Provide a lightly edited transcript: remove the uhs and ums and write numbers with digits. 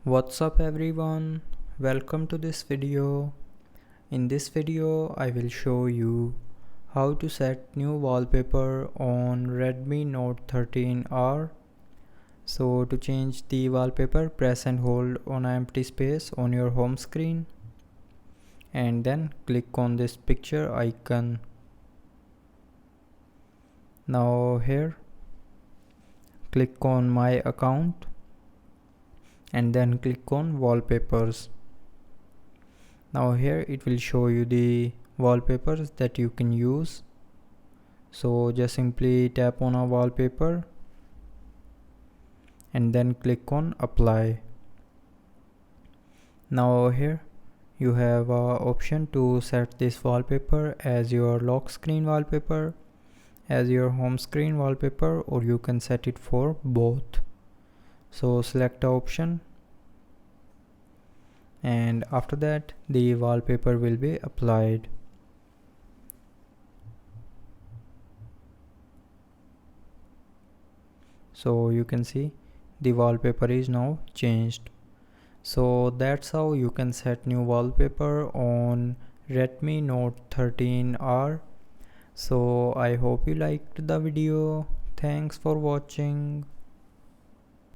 What's up everyone, welcome to this video. In this video I will show you how to set new wallpaper on Redmi Note 13R. So to change the wallpaper, press and hold on an empty space on your home screen and then click on this picture icon. Now here click on my account and then click on wallpapers. Now here it will show you the wallpapers that you can use. So just simply tap on a wallpaper and then click on apply. Now here you have a option to set this wallpaper as your lock screen wallpaper, as your home screen wallpaper, or you can set it for both. So select the option and after that the wallpaper will be applied. So you can see the wallpaper is now changed. So that's how you can set new wallpaper on Redmi Note 13R. So I hope you liked the video. Thanks for watching.